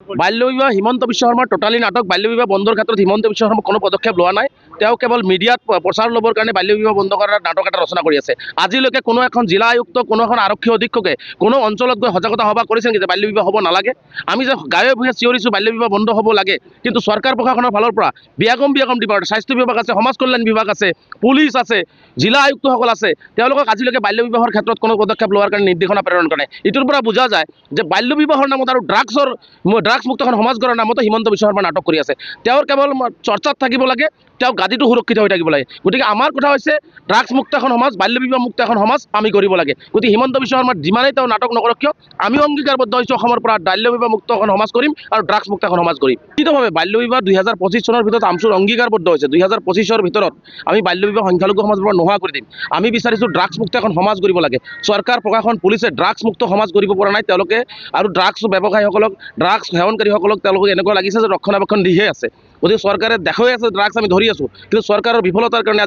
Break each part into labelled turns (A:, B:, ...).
A: বাল্য বিবাহ হিমন্ত বিশ্ব শৰ্মাৰ টোটালি নাটক। বাল্য বিবাহ বন্ধৰ ক্ষেত্ৰত হিমন্ত বিশ্ব শৰ্মা কোনো পদক্ষেপ লোৱা নাই। তেওঁ কেৱল মিডিয়াত প্ৰচাৰ ল'বৰ কাৰণে বাল্য বিবাহ বন্ধ কৰাৰ নাটক এটা ৰচনা কৰি আছে। আজিলৈকে কোনো এখন জিলা আয়ুক্ত, কোনো এখন আৰক্ষী অধীক্ষকে কোনো অঞ্চলত গৈ সজাগতা সভা কৰিছে নেকি যে বাল্য বিবাহ হ'ব নালাগে? আমি যে গাঁৱে ভূঞে চিঞৰিছোঁ বাল্য বিবাহ বন্ধ হ'ব লাগে, কিন্তু চৰকাৰ প্ৰশাসনৰ ফালৰ পৰা বিয়াগম ডিপাৰ্টমেণ্ট, স্বাস্থ্য বিভাগ আছে, সমাজ কল্যাণ বিভাগ আছে, পুলিচ আছে, জিলা আয়ুক্তসকল আছে, তেওঁলোকক আজিলৈকে বাল্য বিবাহৰ ক্ষেত্ৰত কোনো পদক্ষেপ লোৱাৰ কাৰণে নিৰ্দেশনা প্ৰেৰণ কৰে। ইটোৰ পৰা বুজা যায় যে বাল্য বিবাহৰ নামত আৰু ড্ৰাগছ মুক্ত এখন সমাজ গঢ়াৰ নামতো হিমন্ত বিশ্ব শৰ্মা নাটক কৰি আছে। তেওঁৰ কেৱল চৰ্চাত থাকিব লাগে, তেওঁ গাদীটো সুৰক্ষিত হৈ থাকিব লাগে। গতিকে আমাৰ কথা হৈছে ড্ৰাগছ মুক্ত এখন সমাজ, বাল্য বিবাহ মুক্ত এখন সমাজ আমি কৰিব লাগে। গতিকে হিমন্ত বিশ্ব শৰ্মাৰ যিমানেই তেওঁ নাটক নকৰক কিয়, আমিও অংগীকাৰবদ্ধ হৈছোঁ অসমৰ পৰা বাল্য বিবাহ মুক্ত এখন সমাজ কৰিম আৰু ড্ৰাগছ মুক্ত এখন সমাজ কৰিম। নিশ্চিতভাৱে বাল্য বিবাহ 2025 চনৰ ভিতৰত আমচুৰ অংগীকাৰবদ্ধ হৈছে। 2025ৰ ভিতৰত আমি বাল্য বিবাহ সংখ্যালঘু সমাজৰ পৰা নোহোৱা কৰি দিম। আমি বিচাৰিছোঁ ড্ৰাগছ মুক্ত এখন সমাজ কৰিব লাগে। চৰকাৰ, প্ৰশাসন, পুলিচে ড্ৰাগছ মুক্ত সমাজ কৰিব পৰা নাই। তেওঁলোকে আৰু ড্ৰাগছ ব্যৱসায়ীসকলক, ড্ৰাগছ সেৱনকাৰীসকলক তেওঁলোকে এনেকুৱা লাগিছে যে ৰক্ষণাবেক্ষণ দিহে আছে। গতিকে চৰকাৰে দেখাই আছে ড্ৰাগছ আমি ধৰি আছোঁ, কিন্তু চৰকাৰৰ বিফলতাৰ কাৰণে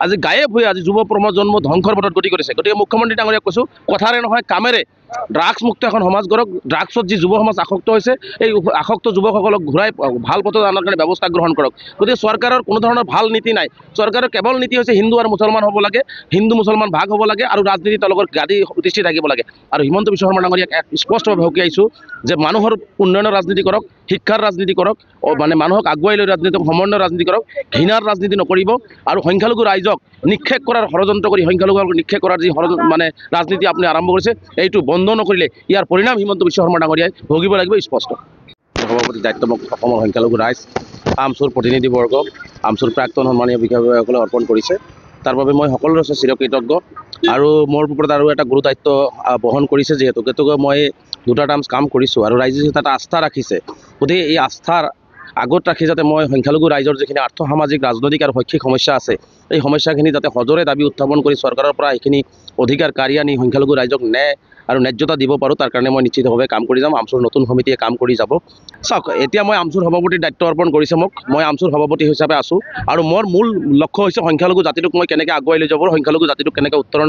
A: আজি গায়ে ভূঞে আজি যুৱ প্ৰজন্ম ধ্বংসৰ পথত গতি কৰিছে। গতিকে মুখ্যমন্ত্ৰী ডাঙৰীয়াক কৈছোঁ, কথাৰে নহয় কামেৰে ড্ৰাগছ মুক্ত এখন সমাজ গঢ়ক। ড্ৰাগছত যি যুৱ সমাজ আসক্ত হৈছে, এই আসক্ত যুৱকসকলক ঘূৰাই ভাল পথত অনাৰ কাৰণে ব্যৱস্থা গ্ৰহণ কৰক। গতিকে চৰকাৰৰ কোনো ধৰণৰ ভাল নীতি নাই। চৰকাৰৰ কেৱল নীতি হৈছে হিন্দু আৰু মুছলমান হ'ব লাগে, হিন্দু মুছলমান ভাগ হ'ব লাগে আৰু ৰাজনীতি তেওঁলোকৰ গাদী অধিষ্ঠিত থাকিব লাগে। আৰু হিমন্ত বিশ্ব শৰ্মা ডাঙৰীয়াক স্পষ্টভাৱে সকীয়াইছোঁ যে মানুহৰ উন্নয়নৰ ৰাজনীতি কৰক, শিক্ষাৰ ৰাজনীতি কৰক, মানে মানুহক আগুৱাই লৈ ৰাজনীতি, সমন্বয়ৰ ৰাজনীতি কৰক, ঘৃণাৰ ৰাজনীতি নকৰিব। আৰু সংখ্যালঘু ৰাইজক নিক্ষেপ কৰাৰ ষড়যন্ত্ৰ কৰি সংখ্যালঘুসকলক নিক্ষেপ কৰাৰ যি মানে ৰাজনীতি আপুনি আৰম্ভ কৰিছে, এইটো বন্ধ নকৰিলে ইয়াৰ পৰিণাম হিমন্ত বিশ্ব শৰ্মা ডাঙৰীয়াই ভুগিব লাগিব স্পষ্ট। সভাপতি দায়িত্ব মোক অসমৰ সংখ্যালঘু ৰাইজ, আমচুৰ প্ৰতিনিধিবৰ্গ, আমচুৰ প্ৰাক্তন সন্মানীয় বিষয়াসকলে অৰ্পণ কৰিছে। তাৰ বাবে মই সকলোৰে ওচৰত চিৰকৃতজ্ঞ। আৰু মোৰ ওপৰত আৰু এটা গুৰু দায়িত্ব বহন কৰিছে যিহেতু, গতিকে মই 2টা টাৰ্মছ কাম কৰিছোঁ আৰু ৰাইজে যাতে এটা আস্থা ৰাখিছে। গতিকে এই আস্থাৰ আগত ৰাখি যাতে মই সংখ্যালঘু ৰাইজৰ যিখিনি আৰ্থ সামাজিক, ৰাজনৈতিক আৰু শৈক্ষিক সমস্যা আছে, এই সমস্যাখিনি যাতে সজোৰে দাবী উত্থাপন কৰি চৰকাৰৰ পৰা এইখিনি অধিকাৰ কাঢ়ি আনি সংখ্যালঘু ৰাইজক ন্যায় আৰু ন্যায্যতা দিব পাৰোঁ, তাৰ কাৰণে মই নিশ্চিতভাৱে কাম কৰি যাম। আমচুৰ নতুন সমিতিয়ে কাম কৰি যাব। চাওক, এতিয়া মই আমচুৰ সভাপতিৰ দায়িত্ব অৰ্পণ কৰিছে মোক, মই আমচুৰ সভাপতি হিচাপে আছোঁ আৰু মোৰ মূল লক্ষ্য হৈছে সংখ্যালঘু জাতিটোক মই কেনেকৈ আগুৱাই লৈ যাব পাৰোঁ, সংখ্যালঘু জাতিটোক কেনেকৈ উত্তৰণ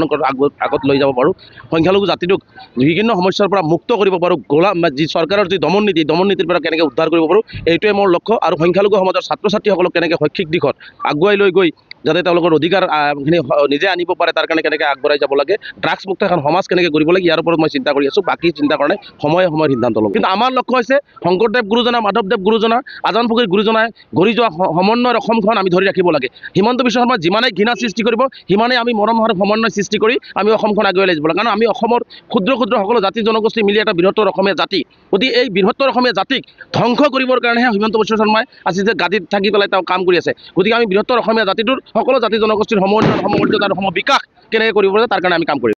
A: আগত লৈ যাব পাৰোঁ, সংখ্যালঘু জাতিটোক বিভিন্ন সমস্যাৰ পৰা মুক্ত কৰিব পাৰোঁ, যি চৰকাৰৰ যি দমননীতিৰ পৰা কেনেকৈ উদ্ধাৰ কৰিব পাৰোঁ, এইটোৱে মোৰ লক্ষ্য। আৰু সংখ্যালঘু সমাজৰ ছাত্ৰ ছাত্ৰীসকলক কেনেকৈ শৈক্ষিক দিশত আগুৱাই লৈ গৈ যাতে তেওঁলোকৰ অধিকাৰখিনি নিজে আনিব পাৰে, তাৰ কাৰণে কেনেকৈ আগবঢ়াই যাব লাগে, ড্ৰাগছ মুক্ত এখন সমাজ কেনেকৈ কৰিব লাগে, ইয়াৰ ওপৰত মই চিন্তা কৰি আছোঁ। বাকী চিন্তা কাৰণে সময়ে সিদ্ধান্ত ল'ম। কিন্তু আমাৰ লক্ষ্য হৈছে শংকৰদেৱ গুৰুজনা, মাধৱদেৱ গুৰুজনা, আজান ফকীৰ গুৰুজনাই গঢ়ি যোৱা সমন্বয়ৰ অসমখন আমি ধৰি ৰাখিব লাগে। হিমন্ত বিশ্ব শৰ্মা যিমানেই ঘৃণা সৃষ্টি কৰিব, সিমানেই আমি মৰম আৰু সমন্বয় সৃষ্টি কৰি আমি অসমখন আগুৱাই লৈ যাব লাগে। কাৰণ আমি অসমৰ ক্ষুদ্ৰ সকলো জাতি জনগোষ্ঠী মিলি এটা বৃহত্তৰ অসমীয়া জাতি। গতিকে এই বৃহত্তৰ অসমীয়া জাতিক ধ্বংস কৰিবৰ কাৰণেহে হিমন্ত বিশ্ব শৰ্মাই আজি যে গাদীত থাকি পেলাই তেওঁ কাম কৰি আছে। গতিকে আমি বৃহত্তৰ অসমীয়া জাতিটোৰ সকলো জাতি জনগোষ্ঠীৰ সমমৰ্যাদা আৰু সমবিকাশ কেনেকৈ কৰিব পাৰে, তাৰ কাৰণে আমি কাম কৰিম।